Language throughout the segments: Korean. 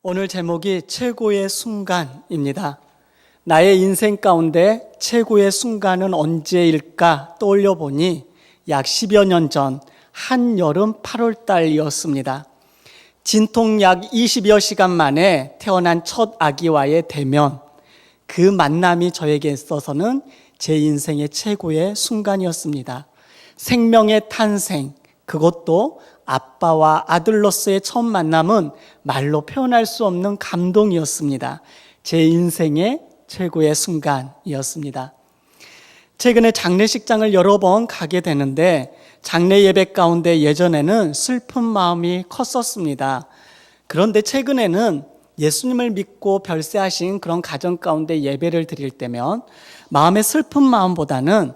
오늘 제목이 최고의 순간입니다. 나의 인생 가운데 최고의 순간은 언제일까 떠올려 보니 약 10여 년 전 한여름 8월 달이었습니다. 진통 약 20여 시간 만에 태어난 첫 아기와의 대면, 그 만남이 저에게 있어서는 제 인생의 최고의 순간이었습니다. 생명의 탄생, 그것도 아빠와 아들로서의 첫 만남은 말로 표현할 수 없는 감동이었습니다. 제 인생의 최고의 순간이었습니다. 최근에 장례식장을 여러 번 가게 되는데 장례 예배 가운데 예전에는 슬픈 마음이 컸었습니다. 그런데 최근에는 예수님을 믿고 별세하신 그런 가정 가운데 예배를 드릴 때면 마음의 슬픈 마음보다는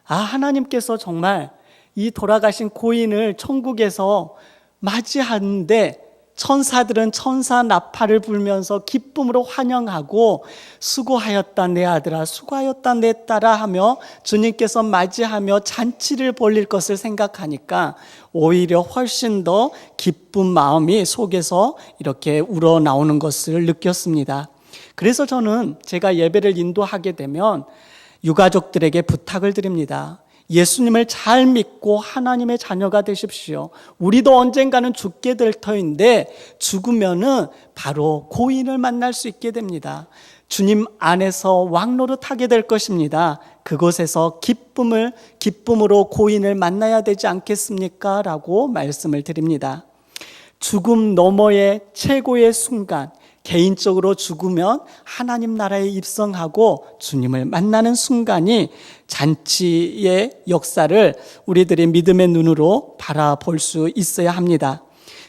하나님께서 정말 이 돌아가신 고인을 천국에서 맞이하는데 천사들은 천사 나팔을 불면서 기쁨으로 환영하고 수고하였다 내 아들아, 수고하였다 내 딸아 하며 주님께서 맞이하며 잔치를 벌릴 것을 생각하니까 오히려 훨씬 더 기쁜 마음이 속에서 이렇게 우러나오는 것을 느꼈습니다. 그래서 저는 제가 예배를 인도하게 되면 유가족들에게 부탁을 드립니다. 예수님을 잘 믿고 하나님의 자녀가 되십시오. 우리도 언젠가는 죽게 될 터인데 죽으면은 바로 고인을 만날 수 있게 됩니다. 주님 안에서 왕노릇하게 될 것입니다. 그곳에서 기쁨으로 고인을 만나야 되지 않겠습니까? 라고 말씀을 드립니다. 죽음 너머의 최고의 순간, 개인적으로 죽으면 하나님 나라에 입성하고 주님을 만나는 순간이 잔치의 역사를 우리들이 믿음의 눈으로 바라볼 수 있어야 합니다.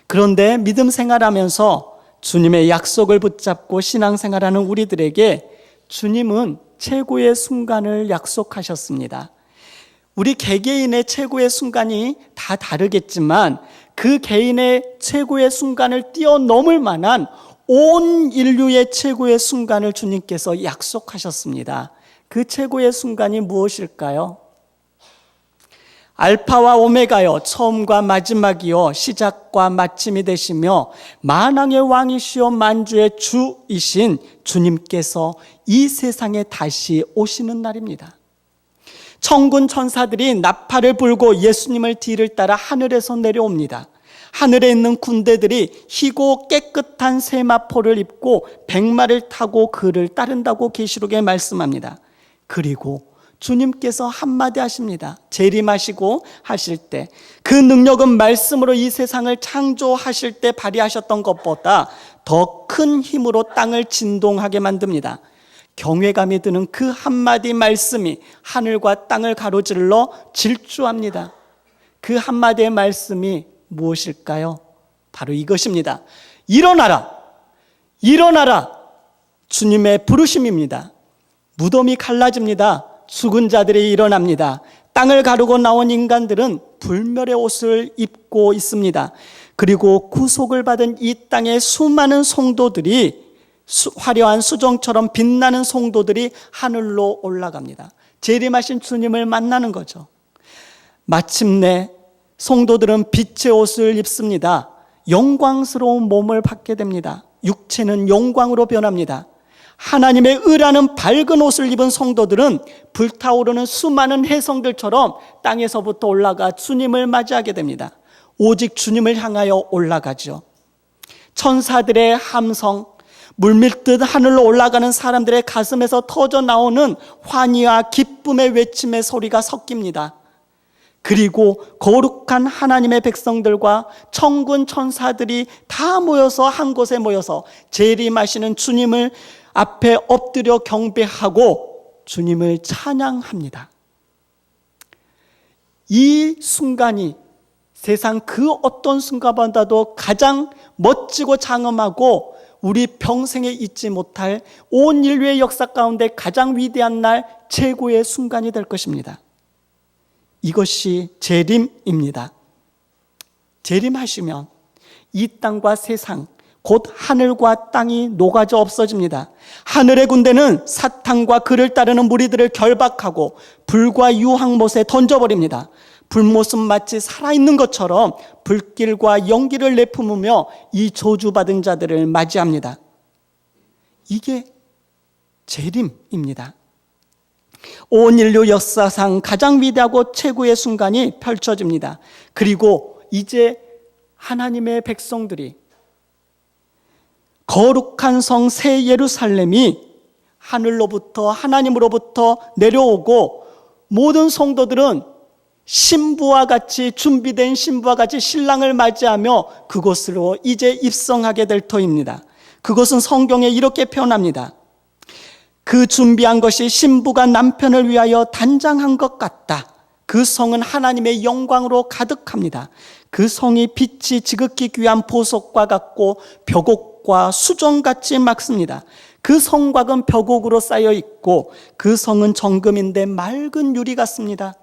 그런데 믿음 생활하면서 주님의 약속을 붙잡고 신앙생활하는 우리들에게 주님은 최고의 순간을 약속하셨습니다. 우리 개개인의 최고의 순간이 다 다르겠지만 그 개인의 최고의 순간을 뛰어넘을 만한 온 인류의 최고의 순간을 주님께서 약속하셨습니다. 그 최고의 순간이 무엇일까요? 알파와 오메가여, 처음과 마지막이요 시작과 마침이 되시며 만왕의 왕이시요 만주의 주이신 주님께서 이 세상에 다시 오시는 날입니다. 천군 천사들이 나팔을 불고 예수님을 뒤를 따라 하늘에서 내려옵니다. 하늘에 있는 군대들이 희고 깨끗한 세마포를 입고 백마를 타고 그를 따른다고 계시록에 말씀합니다. 그리고 주님께서 한마디 하십니다. 재림하시고 하실 때 그 능력은 말씀으로 이 세상을 창조하실 때 발휘하셨던 것보다 더 큰 힘으로 땅을 진동하게 만듭니다. 경외감이 드는 그 한마디 말씀이 하늘과 땅을 가로질러 질주합니다. 그 한마디의 말씀이 무엇일까요? 바로 이것입니다. 일어나라! 일어나라! 주님의 부르심입니다. 무덤이 갈라집니다. 죽은 자들이 일어납니다. 땅을 가르고 나온 인간들은 불멸의 옷을 입고 있습니다. 그리고 구속을 받은 이 땅의 수많은 성도들이 화려한 수정처럼 빛나는 성도들이 하늘로 올라갑니다. 재림하신 주님을 만나는 거죠. 마침내 성도들은 빛의 옷을 입습니다. 영광스러운 몸을 받게 됩니다. 육체는 영광으로 변합니다. 하나님의 의라는 밝은 옷을 입은 성도들은 불타오르는 수많은 혜성들처럼 땅에서부터 올라가 주님을 맞이하게 됩니다. 오직 주님을 향하여 올라가죠. 천사들의 함성, 물밀듯 하늘로 올라가는 사람들의 가슴에서 터져 나오는 환희와 기쁨의 외침의 소리가 섞입니다. 그리고 거룩한 하나님의 백성들과 천군 천사들이 다 모여서 한 곳에 모여서 재림하시는 주님을 앞에 엎드려 경배하고 주님을 찬양합니다. 이 순간이 세상 그 어떤 순간보다도 가장 멋지고 장엄하고 우리 평생에 잊지 못할 온 인류의 역사 가운데 가장 위대한 날 최고의 순간이 될 것입니다. 이것이 재림입니다. 재림하시면 이 땅과 세상, 곧 하늘과 땅이 녹아져 없어집니다. 하늘의 군대는 사탄과 그를 따르는 무리들을 결박하고 불과 유황못에 던져버립니다. 불못은 마치 살아있는 것처럼 불길과 연기를 내뿜으며 이 저주받은 자들을 맞이합니다. 이게 재림입니다. 온 인류 역사상 가장 위대하고 최고의 순간이 펼쳐집니다. 그리고 이제 하나님의 백성들이, 거룩한 성 새 예루살렘이 하늘로부터, 하나님으로부터 내려오고, 모든 성도들은 신부와 같이, 준비된 신부와 같이 신랑을 맞이하며 그곳으로 이제 입성하게 될 터입니다. 그것은 성경에 이렇게 표현합니다. 그 준비한 것이 신부가 남편을 위하여 단장한 것 같다. 그 성은 하나님의 영광으로 가득합니다. 그 성이 빛이 지극히 귀한 보석과 같고 벽옥과 수정같이 맑습니다. 그 성곽은 벽옥으로 쌓여 있고 그 성은 정금인데 맑은 유리 같습니다.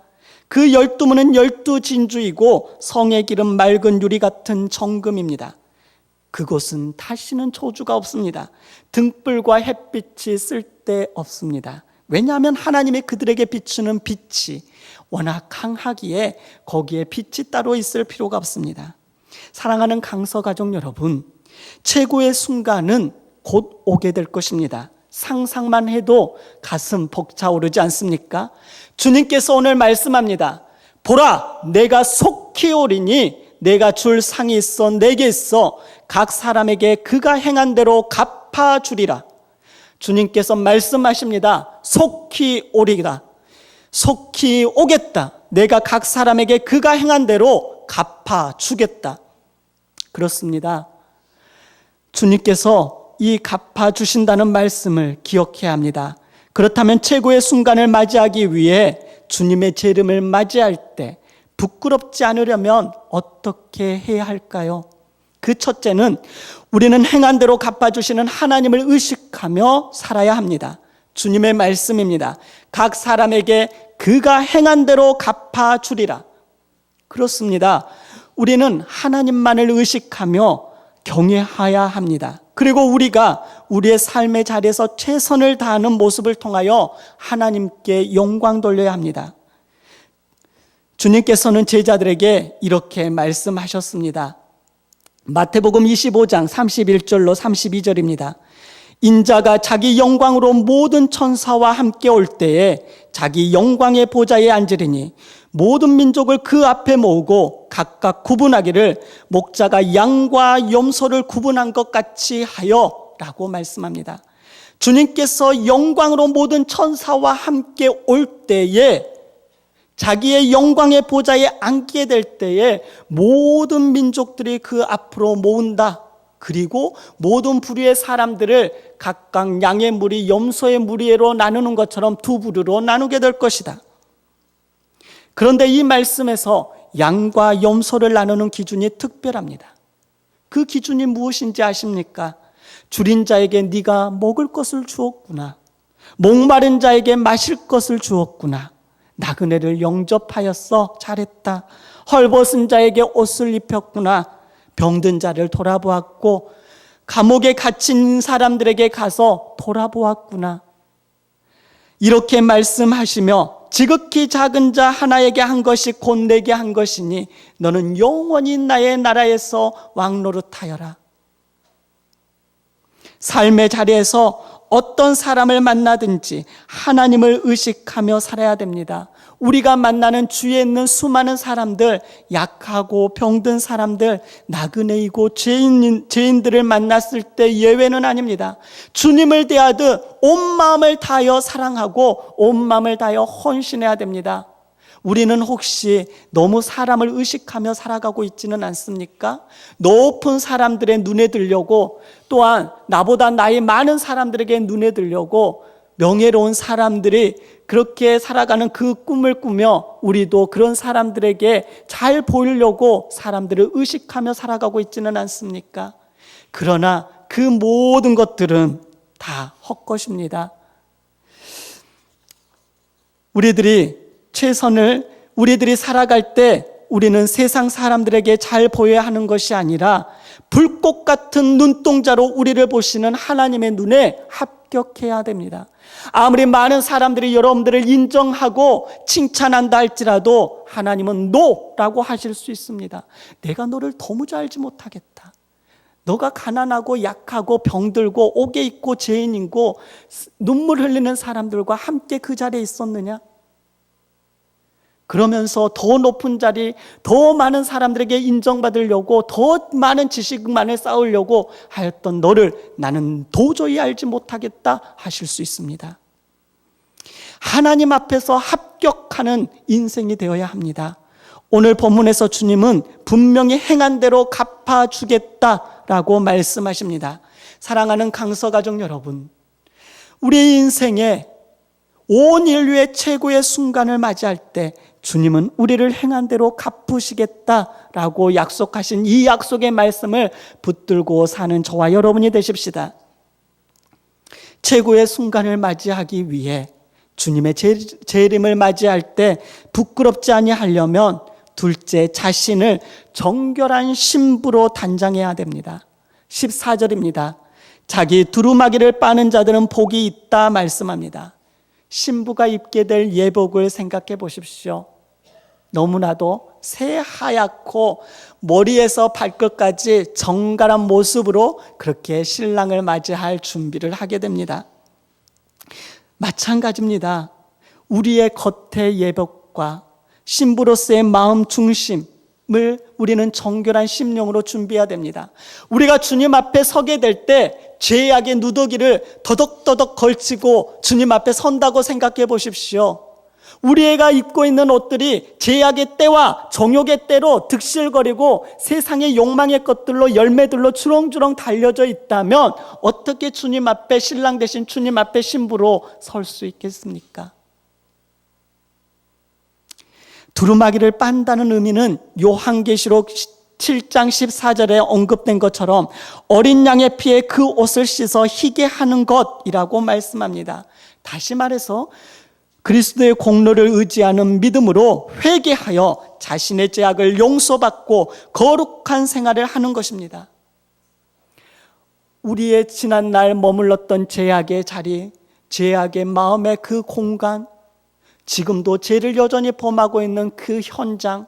그 12문은 12진주이고 성의 길은 맑은 유리 같은 정금입니다. 그곳은 다시는 저주가 없습니다. 등불과 햇빛이 쓸데없습니다. 왜냐하면 하나님이 그들에게 비추는 빛이 워낙 강하기에 거기에 빛이 따로 있을 필요가 없습니다. 사랑하는 강서 가족 여러분, 최고의 순간은 곧 오게 될 것입니다. 상상만 해도 가슴 벅차오르지 않습니까? 주님께서 오늘 말씀합니다. 보라, 내가 속히 오리니 내가 줄 상이 있어 내게 있어 각 사람에게 그가 행한 대로 갚아주리라. 주님께서 말씀하십니다. 속히 오리라. 속히 오겠다. 내가 각 사람에게 그가 행한 대로 갚아주겠다. 그렇습니다. 주님께서 이 갚아주신다는 말씀을 기억해야 합니다. 그렇다면 최고의 순간을 맞이하기 위해 주님의 재림을 맞이할 때 부끄럽지 않으려면 어떻게 해야 할까요? 그 첫째는 우리는 행한 대로 갚아주시는 하나님을 의식하며 살아야 합니다. 주님의 말씀입니다. 각 사람에게 그가 행한 대로 갚아주리라. 그렇습니다. 우리는 하나님만을 의식하며 경외해야 합니다. 그리고 우리가 우리의 삶의 자리에서 최선을 다하는 모습을 통하여 하나님께 영광 돌려야 합니다. 주님께서는 제자들에게 이렇게 말씀하셨습니다. 마태복음 25장 31절로 32절입니다. 인자가 자기 영광으로 모든 천사와 함께 올 때에 자기 영광의 보좌에 앉으리니 모든 민족을 그 앞에 모으고 각각 구분하기를 목자가 양과 염소를 구분한 것 같이 하여 라고 말씀합니다. 주님께서 영광으로 모든 천사와 함께 올 때에, 자기의 영광의 보좌에 앉게 될 때에 모든 민족들이 그 앞으로 모은다. 그리고 모든 부류의 사람들을 각각 양의 무리, 염소의 무리로 나누는 것처럼 두 부류로 나누게 될 것이다. 그런데 이 말씀에서 양과 염소를 나누는 기준이 특별합니다. 그 기준이 무엇인지 아십니까? 줄인 자에게 네가 먹을 것을 주었구나. 목마른 자에게 마실 것을 주었구나. 나그네를 영접하였어. 잘했다. 헐벗은 자에게 옷을 입혔구나. 병든 자를 돌아보았고 감옥에 갇힌 사람들에게 가서 돌아보았구나. 이렇게 말씀하시며 지극히 작은 자 하나에게 한 것이 곧 내게 한 것이니 너는 영원히 나의 나라에서 왕노릇하여라. 삶의 자리에서 어떤 사람을 만나든지 하나님을 의식하며 살아야 됩니다. 우리가 만나는 주위에 있는 수많은 사람들, 약하고 병든 사람들, 나그네이고 죄인들을 만났을 때 예외는 아닙니다. 주님을 대하듯 온 마음을 다하여 사랑하고 온 마음을 다하여 헌신해야 됩니다. 우리는 혹시 너무 사람을 의식하며 살아가고 있지는 않습니까? 높은 사람들의 눈에 들려고, 또한 나보다 나이 많은 사람들에게 눈에 들려고, 명예로운 사람들이 그렇게 살아가는 그 꿈을 꾸며 우리도 그런 사람들에게 잘 보이려고 사람들을 의식하며 살아가고 있지는 않습니까? 그러나 그 모든 것들은 다 헛것입니다. 우리들이 살아갈 때 우리는 세상 사람들에게 잘 보여야 하는 것이 아니라 불꽃 같은 눈동자로 우리를 보시는 하나님의 눈에 합당한 합격해야 됩니다. 아무리 많은 사람들이 여러분들을 인정하고 칭찬한다 할지라도 하나님은 노라고 하실 수 있습니다. 내가 너를 도무지 알지 못하겠다. 너가 가난하고 약하고 병들고 옥에 있고 죄인이고 눈물 흘리는 사람들과 함께 그 자리에 있었느냐? 그러면서 더 높은 자리, 더 많은 사람들에게 인정받으려고 더 많은 지식만을 쌓으려고 하였던 너를 나는 도저히 알지 못하겠다 하실 수 있습니다. 하나님 앞에서 합격하는 인생이 되어야 합니다. 오늘 본문에서 주님은 분명히 행한 대로 갚아주겠다라고 말씀하십니다. 사랑하는 강서가족 여러분, 우리 인생에 온 인류의 최고의 순간을 맞이할 때 주님은 우리를 행한 대로 갚으시겠다라고 약속하신 이 약속의 말씀을 붙들고 사는 저와 여러분이 되십시다. 최고의 순간을 맞이하기 위해 주님의 재림을 맞이할 때 부끄럽지 아니하려면 둘째, 자신을 정결한 신부로 단장해야 됩니다. 14절입니다. 자기 두루마기를 빠는 자들은 복이 있다 말씀합니다. 신부가 입게 될 예복을 생각해 보십시오. 너무나도 새하얗고 머리에서 발끝까지 정갈한 모습으로 그렇게 신랑을 맞이할 준비를 하게 됩니다. 마찬가지입니다. 우리의 겉의 예복과 신부로서의 마음 중심을 우리는 정결한 심령으로 준비해야 됩니다. 우리가 주님 앞에 서게 될 때 죄악의 누더기를 더덕더덕 걸치고 주님 앞에 선다고 생각해 보십시오. 우리가 입고 있는 옷들이 죄악의 때와 정욕의 때로 득실거리고 세상의 욕망의 것들로 열매들로 주렁주렁 달려져 있다면 어떻게 주님 앞에 신랑 대신 주님 앞에 신부로 설 수 있겠습니까? 두루마기를 빤다는 의미는 요한계시록 7장 14절에 언급된 것처럼 어린 양의 피에 그 옷을 씻어 희게 하는 것이라고 말씀합니다. 다시 말해서 그리스도의 공로를 의지하는 믿음으로 회개하여 자신의 죄악을 용서받고 거룩한 생활을 하는 것입니다. 우리의 지난날 머물렀던 죄악의 자리, 죄악의 마음의 그 공간, 지금도 죄를 여전히 범하고 있는 그 현장,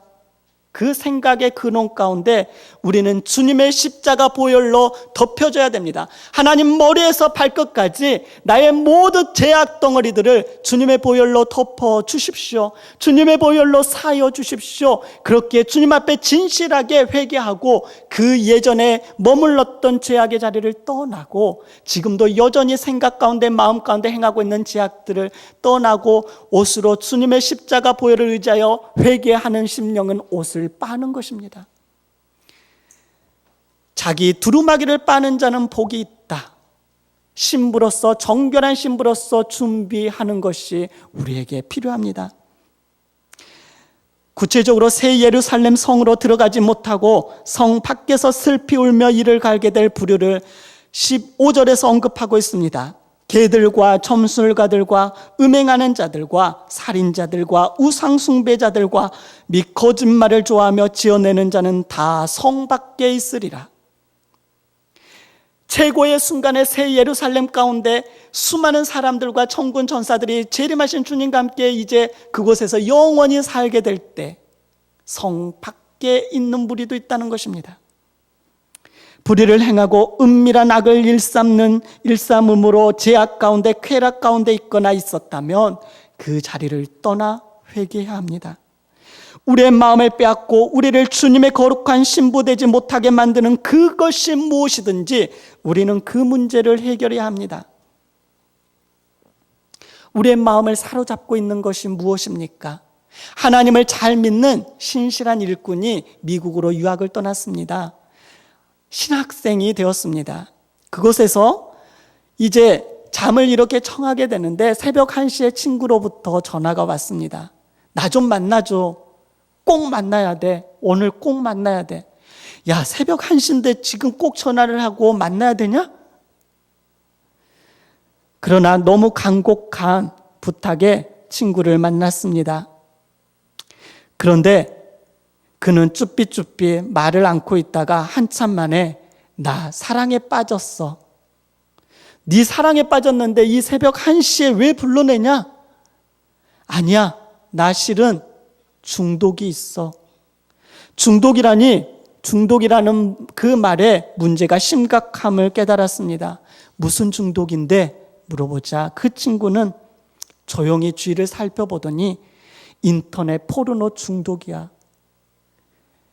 그 생각의 근원 가운데 우리는 주님의 십자가 보혈로 덮여져야 됩니다. 하나님 머리에서 발끝까지 나의 모든 죄악 덩어리들을 주님의 보혈로 덮어 주십시오. 주님의 보혈로 사여 주십시오. 그렇게 주님 앞에 진실하게 회개하고 그 예전에 머물렀던 죄악의 자리를 떠나고 지금도 여전히 생각 가운데 마음 가운데 행하고 있는 죄악들을 떠나고 옷으로 주님의 십자가 보혈을 의지하여 회개하는 심령은 옷을 빠는 것입니다. 자기 두루마기를 빠는 자는 복이 있다. 신부로서, 정결한 신부로서 준비하는 것이 우리에게 필요합니다. 구체적으로 새 예루살렘 성으로 들어가지 못하고 성 밖에서 슬피 울며 이를 갈게 될 부류를 15절에서 언급하고 있습니다. 개들과 점술가들과 음행하는 자들과 살인자들과 우상숭배자들과 및 거짓말을 좋아하며 지어내는 자는 다 성 밖에 있으리라. 최고의 순간에 새 예루살렘 가운데 수많은 사람들과 천군 천사들이 재림하신 주님과 함께 이제 그곳에서 영원히 살게 될 때 성 밖에 있는 무리도 있다는 것입니다. 불의를 행하고 은밀한 악을 일삼음으로 죄악 가운데 쾌락 가운데 있거나 있었다면 그 자리를 떠나 회개해야 합니다. 우리의 마음을 빼앗고 우리를 주님의 거룩한 신부 되지 못하게 만드는 그것이 무엇이든지 우리는 그 문제를 해결해야 합니다. 우리의 마음을 사로잡고 있는 것이 무엇입니까? 하나님을 잘 믿는 신실한 일꾼이 미국으로 유학을 떠났습니다. 신학생이 되었습니다. 그곳에서 이제 잠을 이렇게 청하게 되는데 새벽 1시에 친구로부터 전화가 왔습니다. 나 좀 만나줘. 꼭 만나야 돼. 오늘 꼭 만나야 돼. 야, 새벽 1시인데 지금 꼭 전화를 하고 만나야 되냐? 그러나 너무 간곡한 부탁에 친구를 만났습니다. 그런데 그는 쭈삣쭈삣 말을 않고 있다가 한참 만에 나 사랑에 빠졌어. 네 사랑에 빠졌는데 이 새벽 1시에 왜 불러내냐? 아니야, 나 실은 중독이 있어. 중독이라는 그 말에 문제가 심각함을 깨달았습니다. 무슨 중독인데? 물어보자 그 친구는 조용히 주위를 살펴보더니 인터넷 포르노 중독이야.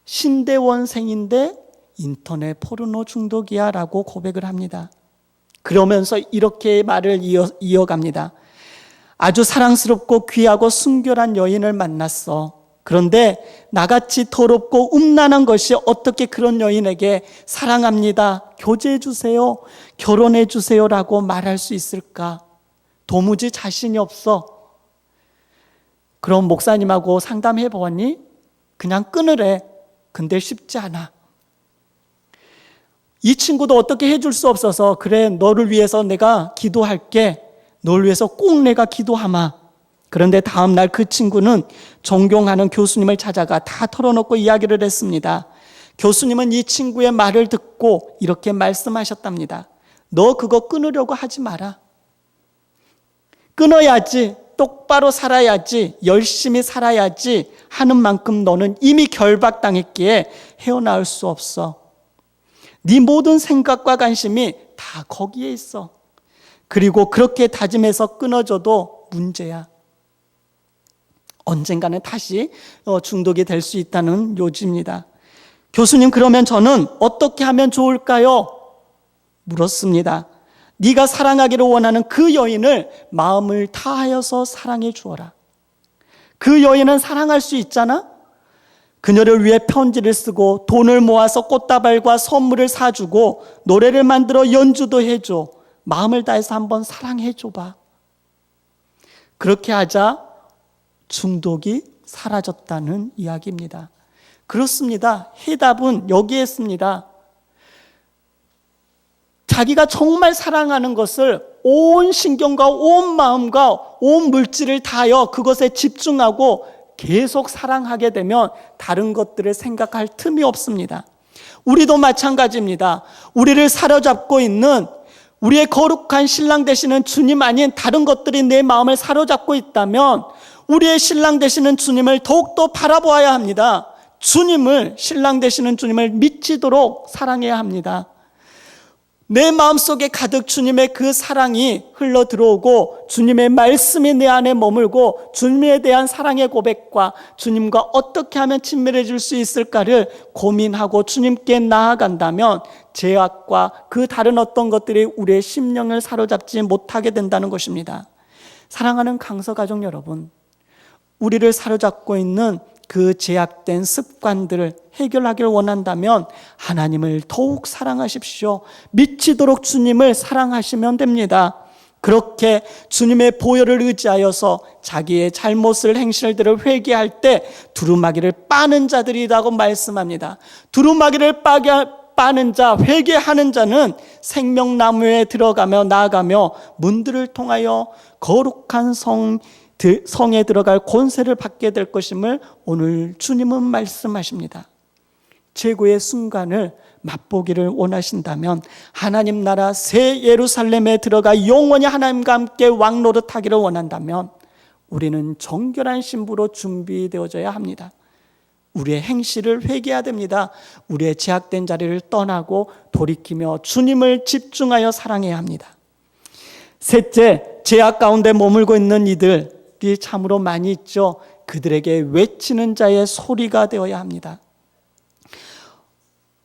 신대원생인데 인터넷 포르노 중독이야 라고 고백을 합니다. 그러면서 이렇게 말을 이어갑니다. 아주 사랑스럽고 귀하고 순결한 여인을 만났어. 그런데 나같이 더럽고 음란한 것이 어떻게 그런 여인에게 사랑합니다, 교제해 주세요, 결혼해 주세요 라고 말할 수 있을까? 도무지 자신이 없어. 그럼 목사님하고 상담해 보니 그냥 끊으래. 근데 쉽지 않아. 이 친구도 어떻게 해줄 수 없어서 그래, 너를 위해서 내가 기도할게. 너를 위해서 꼭 내가 기도하마. 그런데 다음 날 그 친구는 존경하는 교수님을 찾아가 다 털어놓고 이야기를 했습니다. 교수님은 이 친구의 말을 듣고 이렇게 말씀하셨답니다. 너 그거 끊으려고 하지 마라. 끊어야지, 똑바로 살아야지, 열심히 살아야지 하는 만큼 너는 이미 결박당했기에 헤어나올 수 없어. 네 모든 생각과 관심이 다 거기에 있어. 그리고 그렇게 다짐해서 끊어줘도 문제야. 언젠가는 다시 중독이 될 수 있다는 요지입니다. 교수님, 그러면 저는 어떻게 하면 좋을까요? 물었습니다. 네가 사랑하기를 원하는 그 여인을 마음을 다하여서 사랑해 주어라. 그 여인은 사랑할 수 있잖아? 그녀를 위해 편지를 쓰고 돈을 모아서 꽃다발과 선물을 사주고 노래를 만들어 연주도 해줘. 마음을 다해서 한번 사랑해 줘봐. 그렇게 하자 중독이 사라졌다는 이야기입니다. 그렇습니다. 해답은 여기에 있습니다. 자기가 정말 사랑하는 것을 온 신경과 온 마음과 온 물질을 다하여 그것에 집중하고 계속 사랑하게 되면 다른 것들을 생각할 틈이 없습니다. 우리도 마찬가지입니다. 우리를 사로잡고 있는 우리의 거룩한 신랑 되시는 주님 아닌 다른 것들이 내 마음을 사로잡고 있다면 우리의 신랑 되시는 주님을 더욱더 바라보아야 합니다. 신랑 되시는 주님을 미치도록 사랑해야 합니다. 내 마음속에 가득 주님의 그 사랑이 흘러 들어오고 주님의 말씀이 내 안에 머물고 주님에 대한 사랑의 고백과 주님과 어떻게 하면 친밀해질 수 있을까를 고민하고 주님께 나아간다면 죄악과 그 다른 어떤 것들이 우리의 심령을 사로잡지 못하게 된다는 것입니다. 사랑하는 강서가족 여러분, 우리를 사로잡고 있는 그 제약된 습관들을 해결하기를 원한다면 하나님을 더욱 사랑하십시오. 미치도록 주님을 사랑하시면 됩니다. 그렇게 주님의 보혈을 의지하여서 자기의 잘못을 행실들을 회개할 때 두루마기를 빠는 자들이라고 말씀합니다. 두루마기를 빠는 자, 회개하는 자는 생명나무에 들어가며 나아가며 문들을 통하여 거룩한 성에 들어갈 권세를 받게 될 것임을 오늘 주님은 말씀하십니다. 최고의 순간을 맛보기를 원하신다면 하나님 나라 새 예루살렘에 들어가 영원히 하나님과 함께 왕노릇하기를 원한다면 우리는 정결한 신부로 준비되어져야 합니다. 우리의 행실을 회개해야 됩니다. 우리의 제약된 자리를 떠나고 돌이키며 주님을 집중하여 사랑해야 합니다. 셋째, 제약 가운데 머물고 있는 이들이 참으로 많이 있죠. 그들에게 외치는 자의 소리가 되어야 합니다.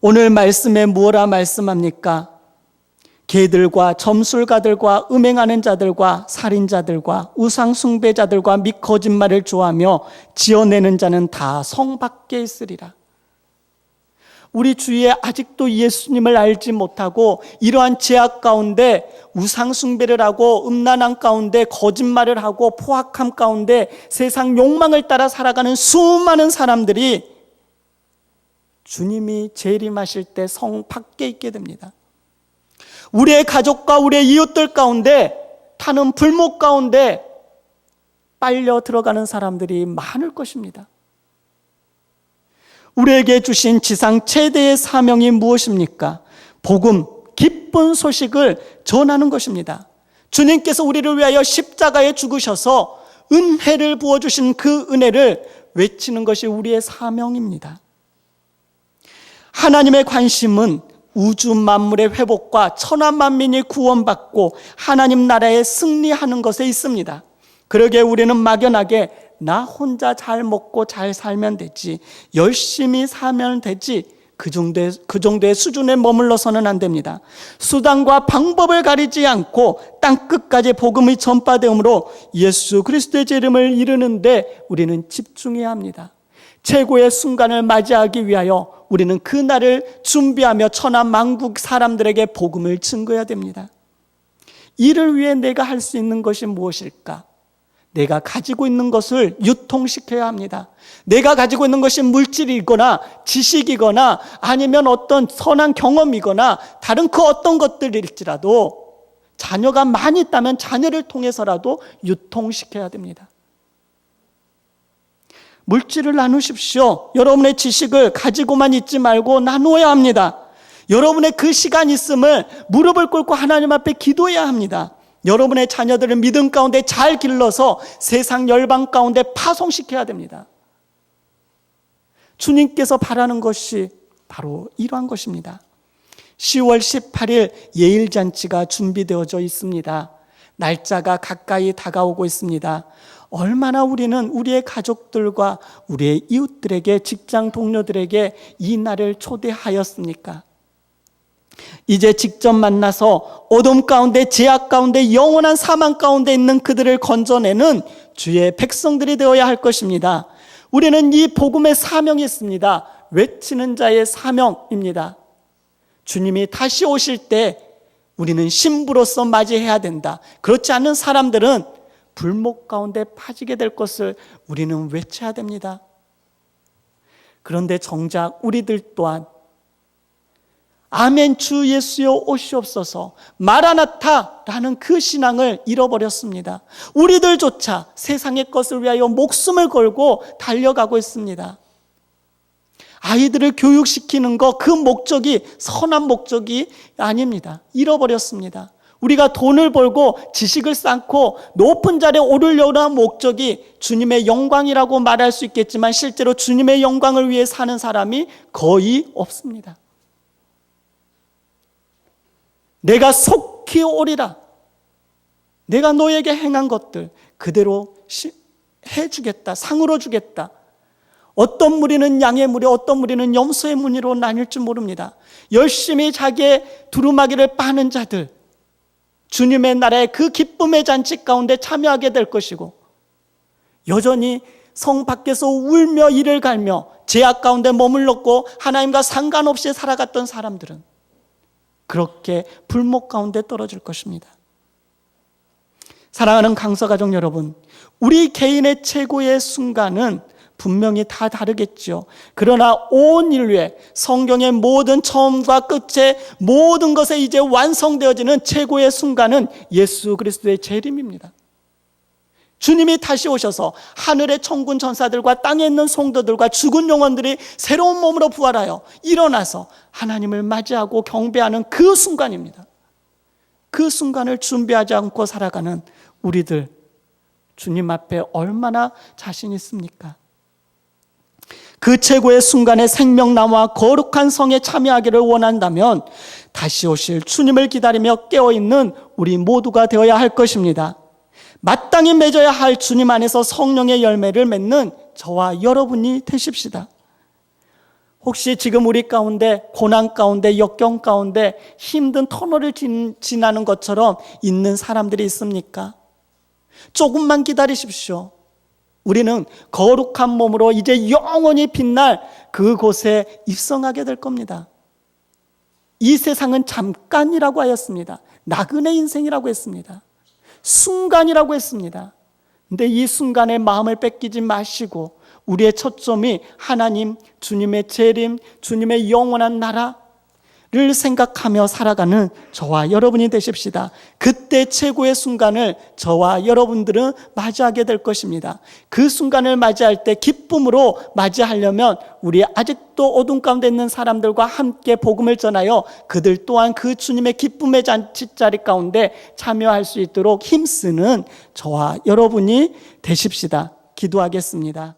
오늘 말씀에 무엇라 말씀합니까? 개들과 점술가들과 음행하는 자들과 살인자들과 우상숭배자들과 및 거짓말을 좋아하며 지어내는 자는 다 성 밖에 있으리라. 우리 주위에 아직도 예수님을 알지 못하고 이러한 죄악 가운데 우상숭배를 하고 음란함 가운데 거짓말을 하고 포악함 가운데 세상 욕망을 따라 살아가는 수많은 사람들이 주님이 재림하실 때 성 밖에 있게 됩니다. 우리의 가족과 우리의 이웃들 가운데 타는 불목 가운데 빨려 들어가는 사람들이 많을 것입니다. 우리에게 주신 지상 최대의 사명이 무엇입니까? 복음, 기쁜 소식을 전하는 것입니다. 주님께서 우리를 위하여 십자가에 죽으셔서 은혜를 부어주신 그 은혜를 외치는 것이 우리의 사명입니다. 하나님의 관심은 우주 만물의 회복과 천하 만민이 구원받고 하나님 나라에 승리하는 것에 있습니다. 그러기에 우리는 막연하게 나 혼자 잘 먹고 잘 살면 되지, 열심히 살면 되지, 그 정도의 수준에 머물러서는 안 됩니다. 수단과 방법을 가리지 않고 땅끝까지 복음이 전파되므로 예수 그리스도의 제 이름을 이루는데 우리는 집중해야 합니다. 최고의 순간을 맞이하기 위하여 우리는 그 날을 준비하며 천하 만국 사람들에게 복음을 증거해야 됩니다. 이를 위해 내가 할 수 있는 것이 무엇일까? 내가 가지고 있는 것을 유통시켜야 합니다. 내가 가지고 있는 것이 물질이거나 지식이거나 아니면 어떤 선한 경험이거나 다른 그 어떤 것들일지라도 자녀가 많이 있다면 자녀를 통해서라도 유통시켜야 됩니다. 물질을 나누십시오. 여러분의 지식을 가지고만 있지 말고 나누어야 합니다. 여러분의 그 시간 있음을 무릎을 꿇고 하나님 앞에 기도해야 합니다. 여러분의 자녀들을 믿음 가운데 잘 길러서 세상 열방 가운데 파송시켜야 됩니다. 주님께서 바라는 것이 바로 이러한 것입니다. 10월 18일 예일잔치가 준비되어져 있습니다. 날짜가 가까이 다가오고 있습니다. 얼마나 우리는 우리의 가족들과 우리의 이웃들에게, 직장 동료들에게 이 날을 초대하였습니까? 이제 직접 만나서 어둠 가운데, 죄악 가운데, 영원한 사망 가운데 있는 그들을 건져내는 주의 백성들이 되어야 할 것입니다. 우리는 이 복음의 사명이 있습니다. 외치는 자의 사명입니다. 주님이 다시 오실 때 우리는 신부로서 맞이해야 된다. 그렇지 않은 사람들은 불목 가운데 빠지게 될 것을 우리는 외쳐야 됩니다. 그런데 정작 우리들 또한 아멘 주 예수여 오시옵소서 마라나타라는 그 신앙을 잃어버렸습니다. 우리들조차 세상의 것을 위하여 목숨을 걸고 달려가고 있습니다. 아이들을 교육시키는 것, 그 목적이 선한 목적이 아닙니다. 잃어버렸습니다. 우리가 돈을 벌고 지식을 쌓고 높은 자리에 오르려고 하는 목적이 주님의 영광이라고 말할 수 있겠지만 실제로 주님의 영광을 위해 사는 사람이 거의 없습니다. 내가 속히 오리라. 내가 너에게 행한 것들 그대로 해주겠다. 상으로 주겠다. 어떤 무리는 양의 무리, 어떤 무리는 염소의 무리로 나뉠 줄 모릅니다. 열심히 자기의 두루마기를 빠는 자들, 주님의 나라의 그 기쁨의 잔치 가운데 참여하게 될 것이고, 여전히 성 밖에서 울며 이를 갈며 죄악 가운데 머물렀고 하나님과 상관없이 살아갔던 사람들은 그렇게 불목 가운데 떨어질 것입니다. 사랑하는 강서가족 여러분, 우리 개인의 최고의 순간은 분명히 다 다르겠죠. 그러나 온 인류의 성경의 모든 처음과 끝의 모든 것에 이제 완성되어지는 최고의 순간은 예수 그리스도의 재림입니다. 주님이 다시 오셔서 하늘의 천군 천사들과 땅에 있는 성도들과 죽은 영혼들이 새로운 몸으로 부활하여 일어나서 하나님을 맞이하고 경배하는 그 순간입니다. 그 순간을 준비하지 않고 살아가는 우리들, 주님 앞에 얼마나 자신 있습니까? 그 최고의 순간에 생명나무와 거룩한 성에 참여하기를 원한다면 다시 오실 주님을 기다리며 깨어있는 우리 모두가 되어야 할 것입니다. 마땅히 맺어야 할 주님 안에서 성령의 열매를 맺는 저와 여러분이 되십시다. 혹시 지금 우리 가운데 고난 가운데 역경 가운데 힘든 터널을 지나는 것처럼 있는 사람들이 있습니까? 조금만 기다리십시오. 우리는 거룩한 몸으로 이제 영원히 빛날 그곳에 입성하게 될 겁니다. 이 세상은 잠깐이라고 하였습니다. 나그네 인생이라고 했습니다. 순간이라고 했습니다. 근데 이 순간에 마음을 뺏기지 마시고 우리의 초점이 하나님, 주님의 재림, 주님의 영원한 나라를 생각하며 살아가는 저와 여러분이 되십시다. 그때 최고의 순간을 저와 여러분들은 맞이하게 될 것입니다. 그 순간을 맞이할 때 기쁨으로 맞이하려면 우리 아직도 어둠 가운데 있는 사람들과 함께 복음을 전하여 그들 또한 그 주님의 기쁨의 잔치자리 가운데 참여할 수 있도록 힘쓰는 저와 여러분이 되십시다. 기도하겠습니다.